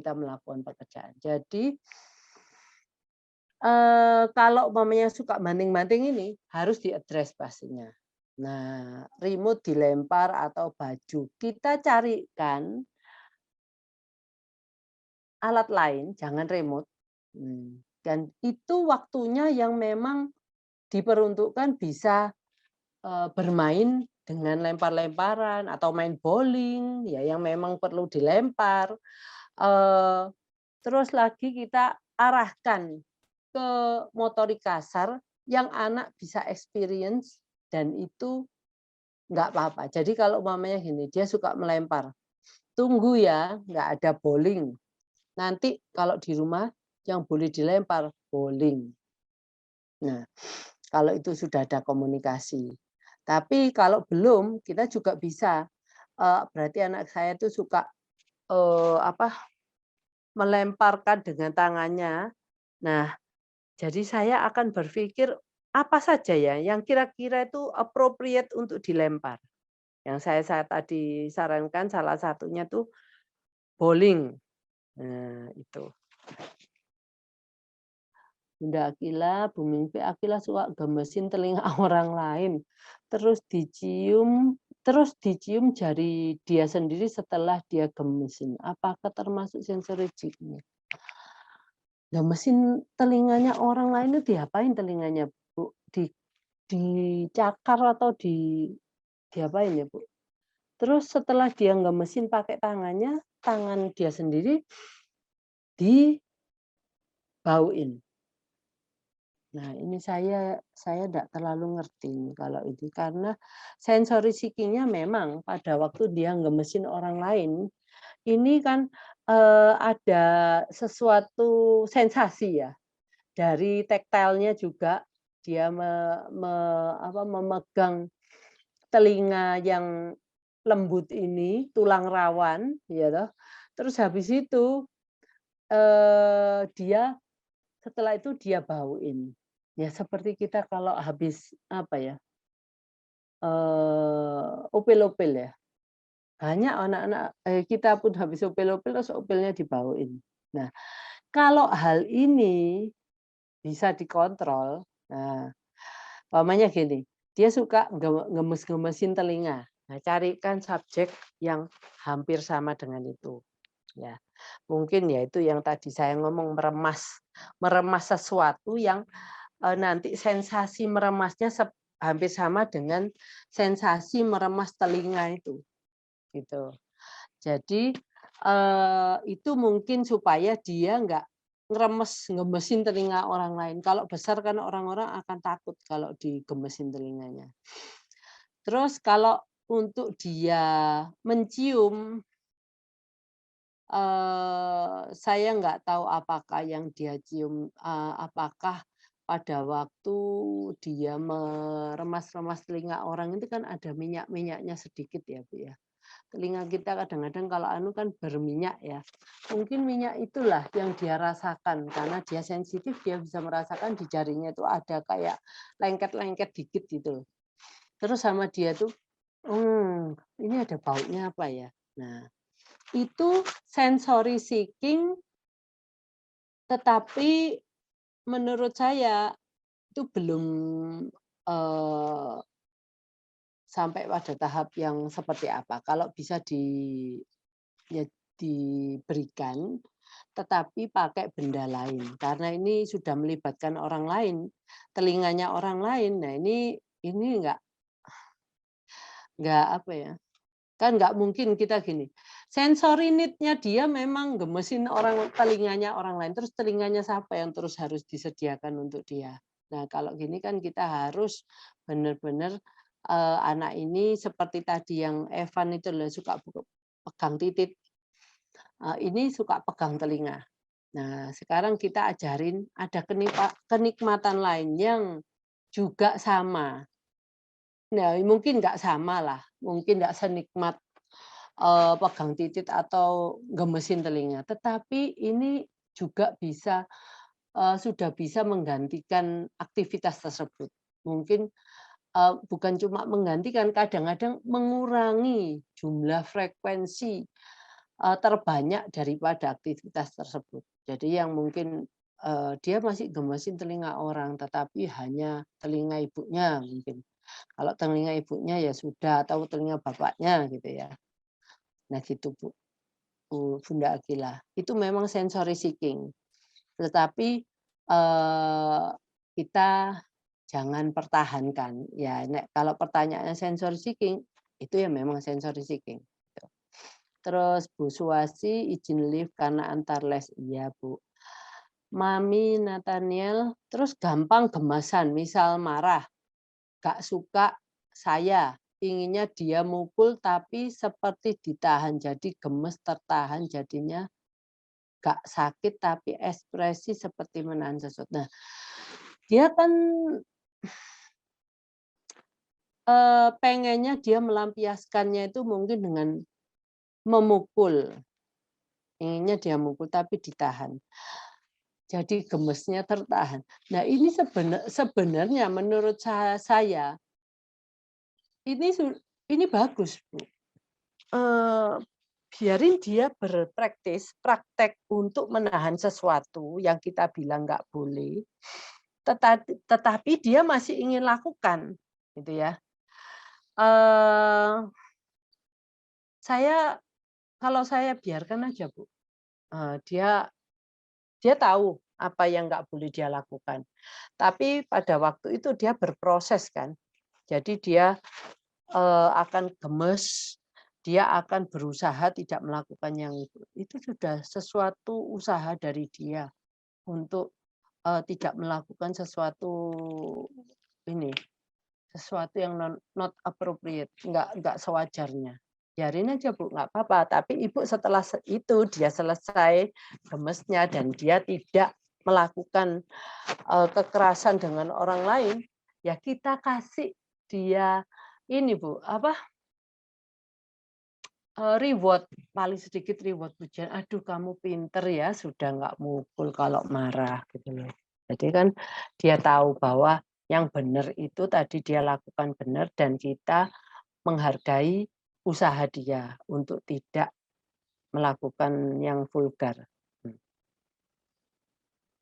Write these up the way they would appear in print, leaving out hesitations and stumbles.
kita melakukan pekerjaan. Jadi kalau umpamanya suka banting-banting ini harus diadres pastinya. Nah, remote dilempar atau baju, kita carikan alat lain, jangan remote. Dan itu waktunya yang memang diperuntukkan bisa, bermain dengan lempar-lemparan atau main bowling, ya yang memang perlu dilempar. Eee, Terus lagi kita arahkan ke motorik kasar yang anak bisa experience dan itu nggak apa-apa. Jadi kalau umpamanya gini, dia suka melempar, tunggu ya, nggak ada bowling. Nanti kalau di rumah yang boleh dilempar bowling. Nah, kalau itu sudah ada komunikasi. Tapi kalau belum, kita juga bisa, berarti anak saya itu suka, melemparkan dengan tangannya. Nah, jadi saya akan berpikir, apa saja ya yang kira-kira itu appropriate untuk dilempar. Yang saya tadi sarankan salah satunya tuh bowling. Nah, itu. Bunda Akila, Bu Mingpi Akila suka gemesin telinga orang lain, terus dicium jari dia sendiri setelah dia gemesin. Apakah termasuk sensori jiknya? Gemesin telinganya orang lain itu diapain telinganya, Bu? Dicakar atau diapain ya, Bu? Terus setelah dia gemesin pakai tangannya, tangan dia sendiri dibauin. Nah, ini saya tidak terlalu ngerti nih kalau itu, karena sensori seeking-nya memang pada waktu dia ngemesin orang lain, ini kan, ada sesuatu sensasi ya, dari taktilnya juga dia memegang telinga yang lembut ini, tulang rawan, ya toh. Terus habis itu, dia setelah itu dia bauin. Ya seperti kita kalau habis apa ya, upil-upil ya. Banyak anak-anak kita pun habis upil-upil terus upilnya dibauin. Nah, kalau hal ini bisa dikontrol, nah umpamanya gini, dia suka ngemes-ngemesin telinga. Nah, carikan subjek yang hampir sama dengan itu, ya. Mungkin ya itu yang tadi saya ngomong meremas meremas sesuatu yang nanti sensasi meremasnya hampir sama dengan sensasi meremas telinga gitu. Jadi, itu mungkin supaya dia nggak ngemesin telinga orang lain. Kalau besar kan orang-orang akan takut kalau digemesin telinganya. Terus kalau untuk dia mencium, saya nggak tahu apakah yang dia cium, apakah pada waktu dia meremas-remas telinga orang itu kan ada minyak-minyaknya sedikit ya, Bu, ya. Telinga kita kadang-kadang kalau kan berminyak ya. Mungkin minyak itulah yang dia rasakan karena dia sensitif, dia bisa merasakan di jarinya itu ada kayak lengket-lengket dikit gitu. Terus sama dia tuh, ini ada baunya apa ya? Nah, itu sensory seeking, tetapi menurut saya itu belum, sampai pada tahap yang seperti apa. Kalau bisa ya diberikan, tetapi pakai benda lain. Karena ini sudah melibatkan orang lain, telinganya orang lain. Nah ini nggak apa ya, kan nggak mungkin kita gini, sensory need-nya dia memang gemesin telinganya orang lain, terus telinganya siapa yang terus harus disediakan untuk dia. Nah, kalau gini kan kita harus benar-benar, anak ini seperti tadi yang Evan itu loh, suka pegang titik, ini suka pegang telinga. Nah, sekarang kita ajarin ada kenikmatan lain yang juga sama. Nah, mungkin nggak sama lah, mungkin nggak senikmat pegang titit atau gemesin telinga. Tetapi ini juga bisa, sudah bisa menggantikan aktivitas tersebut. Mungkin, bukan cuma menggantikan, kadang-kadang mengurangi jumlah frekuensi, terbanyak daripada aktivitas tersebut. Jadi yang mungkin, dia masih gemesin telinga orang, tetapi hanya telinga ibunya mungkin. Kalau telinga ibunya ya sudah, atau telinga bapaknya gitu ya. Nah gitu Bunda Akila. Itu memang sensory seeking. Tetapi, kita jangan pertahankan. Ya kalau pertanyaannya sensory seeking, itu ya memang sensory seeking, gitu. Terus Bu Suwasi izin live karena antar les. Iya, Bu. Mami Nathaniel, terus gampang gemasan, misal marah, gak suka saya, inginnya dia mukul tapi seperti ditahan, jadi gemes tertahan, jadinya gak sakit tapi ekspresi seperti menahan sesuatu. Nah, dia kan pengennya dia melampiaskannya itu mungkin dengan memukul, inginnya dia mukul tapi ditahan. Jadi gemesnya tertahan. Nah ini sebenarnya menurut saya ini bagus, Bu. Biarin dia praktek untuk menahan sesuatu yang kita bilang nggak boleh, tetapi dia masih ingin lakukan, gitu ya. Kalau saya biarkan aja, Bu. Dia tahu apa yang nggak boleh dia lakukan. Tapi pada waktu itu dia berproses kan. Jadi dia akan gemes, dia akan berusaha tidak melakukan yang itu. Itu sudah sesuatu usaha dari dia untuk tidak melakukan sesuatu yang not appropriate, nggak sewajarnya. Biarin aja Bu, nggak apa-apa. Tapi Ibu setelah itu dia selesai gemesnya dan dia tidak melakukan kekerasan dengan orang lain, ya kita kasih dia ini Bu, reward, paling sedikit reward pujian. Aduh kamu pinter ya, sudah nggak mukul kalau marah gitu loh. Jadi kan dia tahu bahwa yang benar itu tadi dia lakukan benar dan kita menghargai usaha dia untuk tidak melakukan yang vulgar.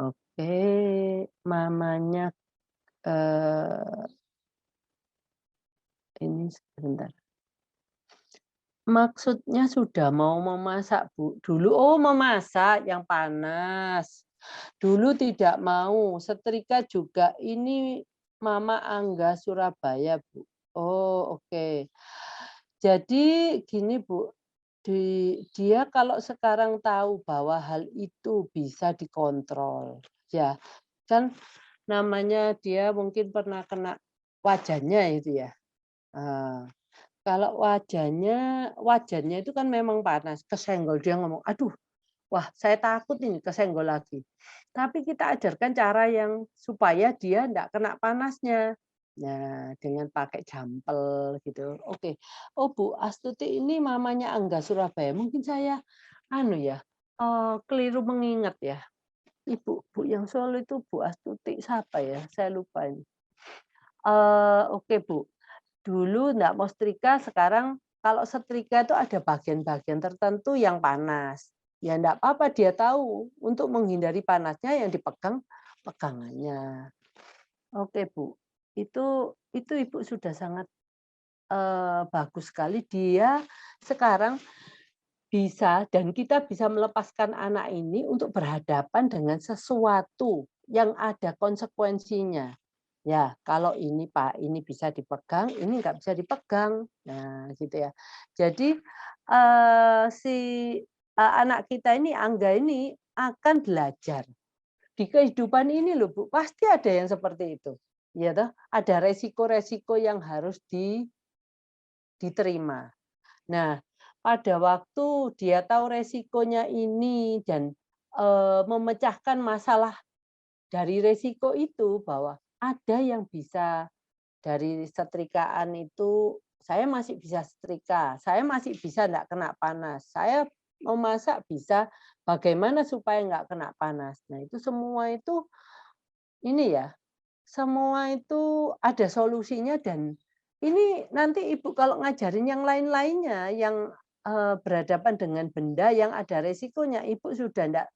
Oke, mamanya ini sebentar. Maksudnya sudah mau memasak, Bu. Dulu memasak yang panas. Dulu tidak mau, setrika juga. Ini Mama Angga Surabaya, Bu. Oh, oke. Jadi gini, Bu, dia kalau sekarang tahu bahwa hal itu bisa dikontrol, ya kan namanya dia mungkin pernah kena wajannya itu ya. Kalau wajannya itu kan memang panas, kesenggol dia ngomong, "Aduh, wah saya takut ini kesenggol lagi." Tapi kita ajarkan cara yang supaya dia enggak kena panasnya. Nah, dengan pakai jampel gitu. Oke. Oh, Bu Astuti ini mamanya Angga Surabaya. Mungkin saya keliru mengingat ya. Bu yang Solo itu Bu Astuti siapa ya? Saya lupa ini. Oke, Bu. Dulu enggak mau setrika, sekarang kalau setrika itu ada bagian-bagian tertentu yang panas. Ya enggak apa-apa dia tahu untuk menghindari panasnya yang dipegang pegangannya. Oke, Bu. Itu Ibu sudah sangat bagus sekali. Dia sekarang bisa dan kita bisa melepaskan anak ini untuk berhadapan dengan sesuatu yang ada konsekuensinya. Ya, kalau ini Pak, ini bisa dipegang, ini nggak bisa dipegang. Nah, gitu ya. Jadi si anak kita ini, Angga ini akan belajar. Di kehidupan ini loh Bu, pasti ada yang seperti itu. Ya toh, ada resiko-resiko yang harus diterima. Nah, pada waktu dia tahu resikonya ini dan memecahkan masalah dari resiko itu bahwa ada yang bisa dari setrikaan itu, saya masih bisa setrika, saya masih bisa enggak kena panas, saya memasak bisa bagaimana supaya enggak kena panas. Nah, itu semua itu ini ya, semua itu ada solusinya dan ini nanti Ibu kalau ngajarin yang lain-lainnya yang berhadapan dengan benda yang ada resikonya, Ibu sudah enggak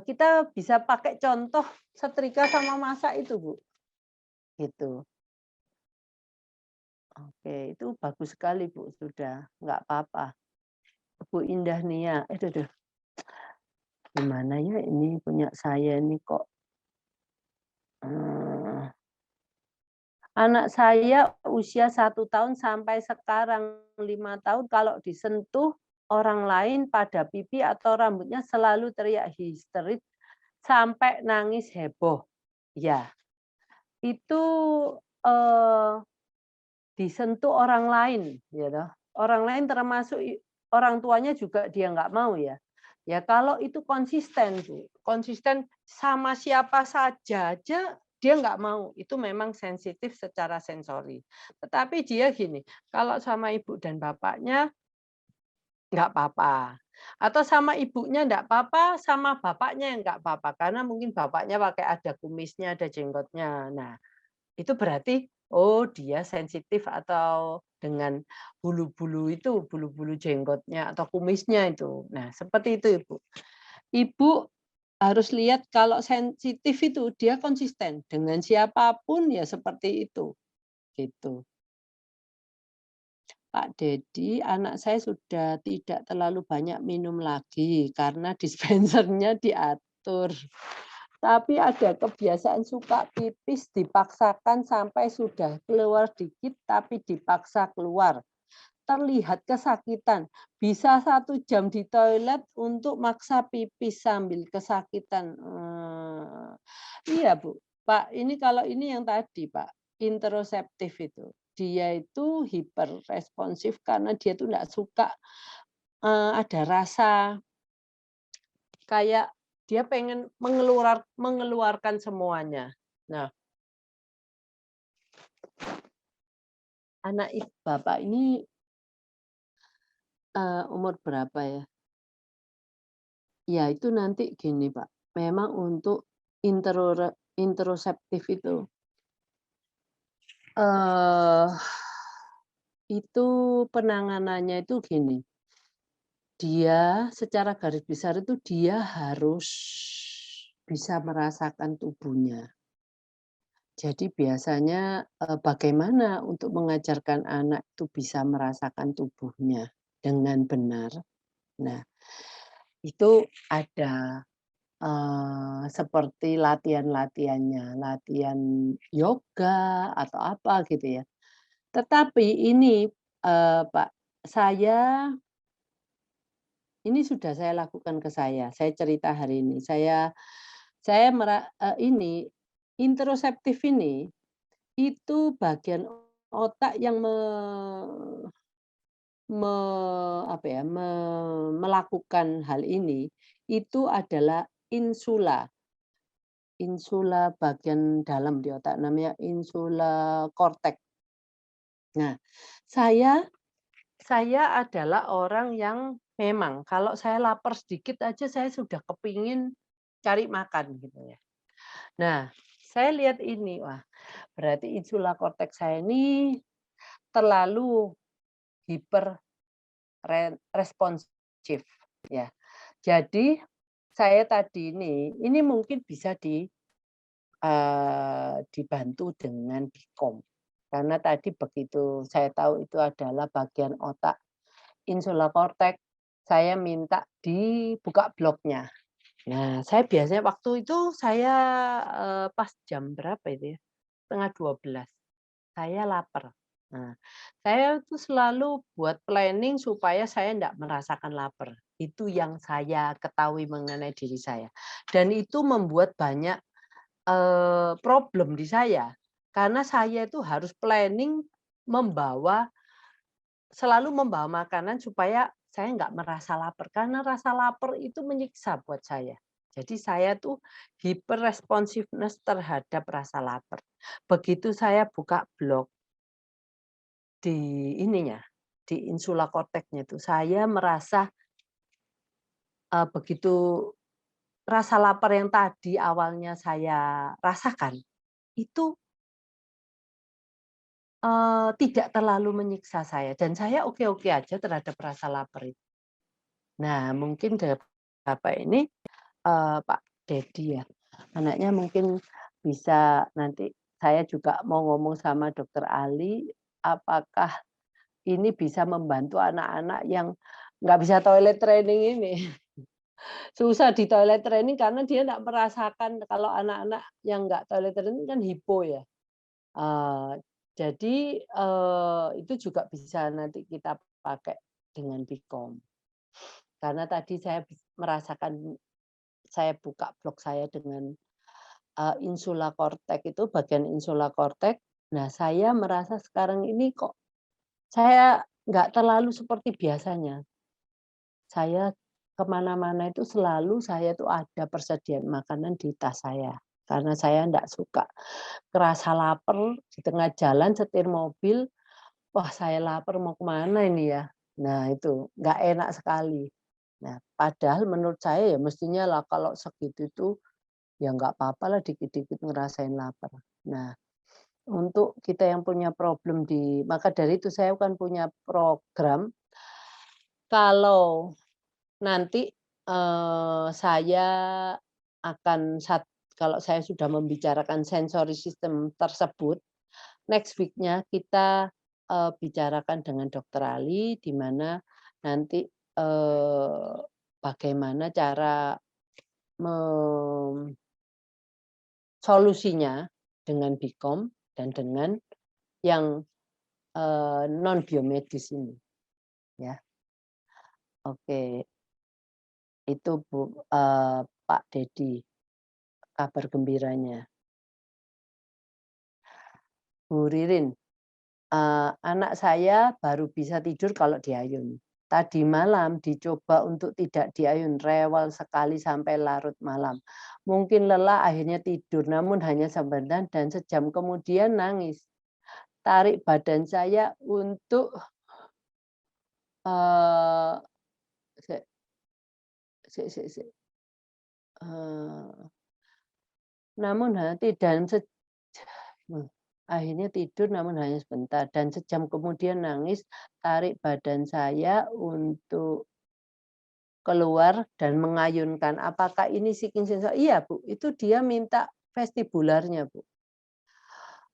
kita bisa pakai contoh setrika sama masak itu, Bu, gitu. Oke, itu bagus sekali, Bu, sudah, nggak apa-apa. Bu Indah Nia, duh, gimana ya ini punya saya ini kok, eee, anak saya usia 1 tahun sampai sekarang 5 tahun kalau disentuh orang lain pada pipi atau rambutnya selalu teriak histeris sampai nangis heboh. Ya, itu, eee disentuh orang lain, ya toh. Orang lain termasuk orang tuanya juga dia nggak mau ya. Ya kalau itu konsisten, Bu, konsisten sama siapa saja aja dia nggak mau, itu memang sensitif secara sensori. Tetapi dia gini, kalau sama ibu dan bapaknya nggak apa-apa, atau sama ibunya nggak apa-apa, sama bapaknya nggak apa-apa, karena mungkin bapaknya pakai ada kumisnya, ada jenggotnya. Nah, itu berarti, oh dia sensitif atau dengan bulu-bulu itu, bulu-bulu jenggotnya atau kumisnya itu. Nah, seperti itu, Ibu. Ibu harus lihat kalau sensitif itu dia konsisten dengan siapapun ya seperti itu, gitu. Pak Dedi, anak saya sudah tidak terlalu banyak minum lagi karena dispensernya diatur. Tapi ada kebiasaan suka pipis dipaksakan sampai sudah keluar dikit tapi dipaksa keluar. Terlihat kesakitan. Bisa 1 jam di toilet untuk maksa pipis sambil kesakitan. Iya, Bu. Pak, ini kalau ini yang tadi, Pak, interoceptif itu. Dia itu hiperresponsif karena dia tuh nggak suka, ada rasa kayak dia pengen mengeluarkan semuanya. Nah, anak Bapak ini, umur berapa ya? Ya itu nanti gini, Pak, memang untuk interoceptif eee, itu penanganannya itu gini, dia secara garis besar itu dia harus bisa merasakan tubuhnya. Jadi biasanya, bagaimana untuk mengajarkan anak itu bisa merasakan tubuhnya dengan benar. Nah, itu ada, seperti latihan-latihannya, latihan yoga atau apa gitu ya. Tetapi ini, Pak, ini sudah saya lakukan ke saya cerita hari ini. Ini, interoceptif ini, itu bagian otak yang me apa ya, melakukan hal ini, itu adalah insula. Insula bagian dalam di otak, namanya insula korteks. Nah, saya saya adalah orang yang memang kalau saya lapar sedikit aja saya sudah kepingin cari makan gitu ya. Nah, saya lihat ini, wah berarti insula korteks saya ini terlalu hiper responsif ya. Jadi saya tadi ini mungkin bisa dibantu dengan Bicom. Karena tadi begitu saya tahu itu adalah bagian otak insula korteks, saya minta dibuka bloknya. Nah, saya biasanya waktu itu saya, pas jam berapa itu ya, 11:30, saya lapar. Nah, saya tuh selalu buat planning supaya saya enggak merasakan lapar. Itu yang saya ketahui mengenai diri saya. Dan itu membuat banyak, problem di saya. Karena saya itu harus planning membawa selalu membawa makanan supaya saya nggak merasa lapar, karena rasa lapar itu menyiksa buat saya. Jadi saya tuh hyper responsiveness terhadap rasa lapar. Begitu saya buka blog di ininya, di insula korteksnya itu, saya merasa, begitu rasa lapar yang tadi awalnya saya rasakan, itu tidak terlalu menyiksa saya dan saya oke-oke aja terhadap rasa lapar itu. Nah, mungkin Bapak ini, Pak Dedi ya, anaknya mungkin bisa nanti saya juga mau ngomong sama dokter Ali, apakah ini bisa membantu anak-anak yang nggak bisa toilet training ini. Susah di toilet training karena dia nggak merasakan kalau anak-anak yang nggak toilet training kan hipo ya. Eee, jadi, itu juga bisa nanti kita pakai dengan Bicom. Karena tadi saya merasakan saya buka blog saya dengan, insula cortex itu bagian insula cortex. Nah, saya merasa sekarang ini kok saya nggak terlalu seperti biasanya. Saya kemana-mana itu selalu saya tuh ada persediaan makanan di tas saya. Karena saya ndak suka kerasa lapar di tengah jalan setir mobil, "Wah saya lapar mau kemana ini ya?" Nah itu, nggak enak sekali. Nah padahal menurut saya ya mestinya lah kalau segitu tuh, ya nggak apa lah dikit-dikit ngerasain lapar. Nah untuk kita yang punya problem maka dari itu saya kan punya program, kalau nanti, saya akan kalau saya sudah membicarakan sensory system tersebut, next week-nya kita, bicarakan dengan dokter Ali, di mana nanti, bagaimana cara solusinya dengan Bicom dan dengan yang, non biomedis ini, ya. Oke, itu Pak Dedi, kabar gembiranya. Bu Ririn, anak saya baru bisa tidur kalau diayun. Tadi malam dicoba untuk tidak diayun, rewel sekali sampai larut malam. Mungkin lelah akhirnya tidur, namun hanya sebentar dan sejam kemudian nangis. Tarik badan saya untuk, eee, sik sik sik sik, eee, namun akhirnya tidur namun hanya sebentar dan sejam kemudian nangis, tarik badan saya untuk keluar dan mengayunkan. Apakah ini shaking sensor? Iya, Bu, itu dia minta vestibularnya, Bu.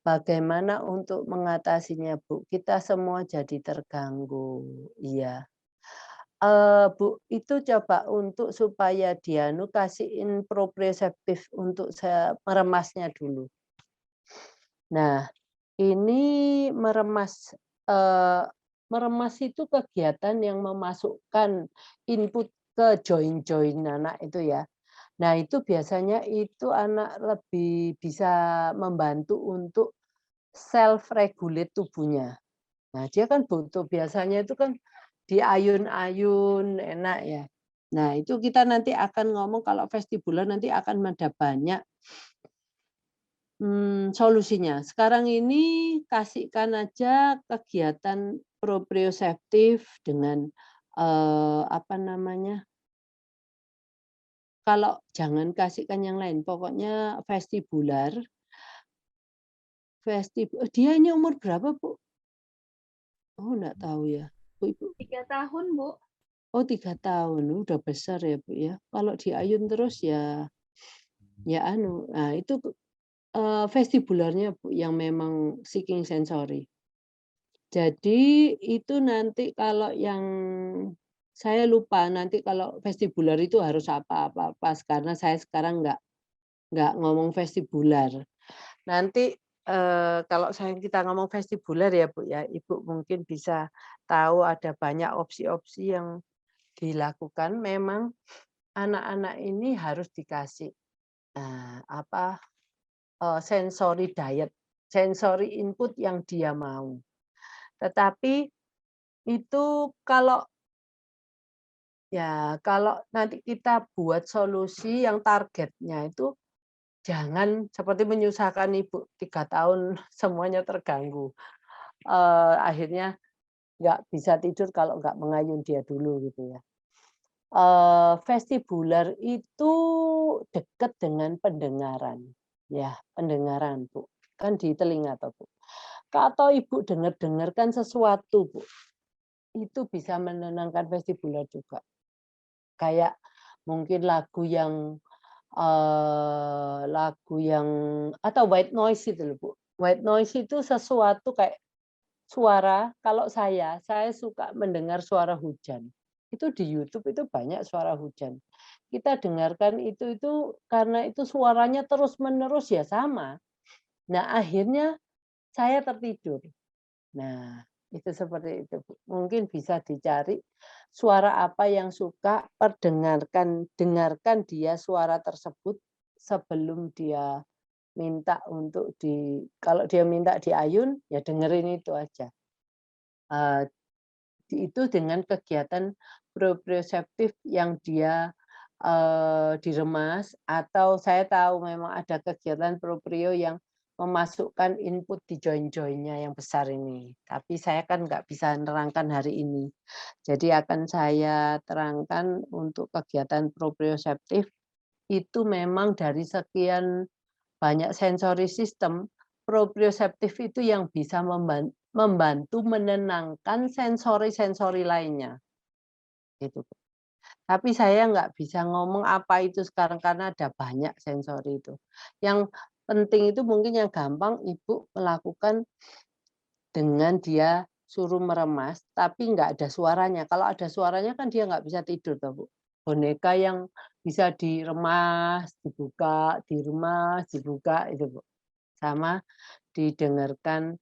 Bagaimana untuk mengatasinya, Bu? Kita semua jadi terganggu. Iya. Bu, itu coba untuk supaya dia kasihin proprioseptif untuk meremasnya dulu. Nah, ini meremas, eee, meremas itu kegiatan yang memasukkan input ke join-join anak itu ya. Nah, itu biasanya itu anak lebih bisa membantu untuk self regulate tubuhnya. Nah, dia kan butuh biasanya itu kan diayun-ayun, enak ya. Nah, itu kita nanti akan ngomong kalau vestibular nanti akan ada banyak solusinya. Sekarang ini kasihkan aja kegiatan proprioseptif dengan, apa namanya, kalau jangan kasihkan yang lain, pokoknya vestibular, dia ini umur berapa, Bu? Oh, enggak tahu ya. Bu, Ibu? 3 tahun, Bu. Oh, 3 tahun, udah besar ya, Bu, ya. Kalau diayun terus ya anu, nah itu, vestibularnya, Bu, yang memang seeking sensory. Jadi itu nanti kalau yang saya lupa nanti kalau vestibular itu harus apa pas karena saya sekarang nggak ngomong vestibular. Nanti, kalau kita ngomong vestibular ya, Bu, ya, Ibu mungkin bisa tahu ada banyak opsi-opsi yang dilakukan. Memang anak-anak ini harus dikasih, apa, sensory diet, sensory input yang dia mau. Tetapi itu kalau nanti kita buat solusi yang targetnya itu jangan seperti menyusahkan ibu 3 tahun semuanya terganggu. Akhirnya nggak bisa tidur kalau nggak mengayun dia dulu gitu ya. Vestibular itu dekat dengan pendengaran, ya pendengaran, Bu, kan di telinga toh, Bu. atau Ibu dengarkan sesuatu, Bu, itu bisa menenangkan vestibular juga. Kayak mungkin lagu yang atau white noise itu loh, Bu. White noise itu sesuatu kayak suara, kalau saya suka mendengar suara hujan. Itu di YouTube itu banyak suara hujan. Kita dengarkan itu karena itu suaranya terus-menerus ya sama. Nah, akhirnya saya tertidur. Nah, itu seperti itu, Bu. Mungkin bisa dicari suara apa yang suka, dengarkan dia suara tersebut sebelum dia minta untuk kalau dia minta diayun, ya dengerin itu aja. Itu dengan kegiatan proprioseptif yang dia, diremas atau saya tahu memang ada kegiatan proprio yang memasukkan input di join-join-nya yang besar ini. Tapi saya kan nggak bisa nerangkan hari ini. Jadi akan saya terangkan untuk kegiatan proprioseptif, itu memang dari sekian banyak sensori sistem, proprioseptif itu yang bisa membantu menenangkan sensori-sensori lainnya, gitu. Tapi saya nggak bisa ngomong apa itu sekarang karena ada banyak sensori itu. Yang penting itu mungkin yang gampang Ibu melakukan dengan dia suruh meremas, tapi nggak ada suaranya. Kalau ada suaranya kan dia nggak bisa tidur toh, Bu. Boneka yang bisa diremas, dibuka itu, Bu. Sama didengarkan,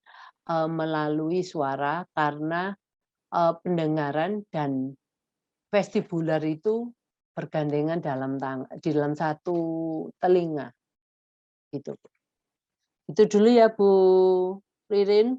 melalui suara karena, pendengaran dan vestibular itu bergandengan di dalam satu telinga, gitu. Itu dulu ya, Bu Ririn.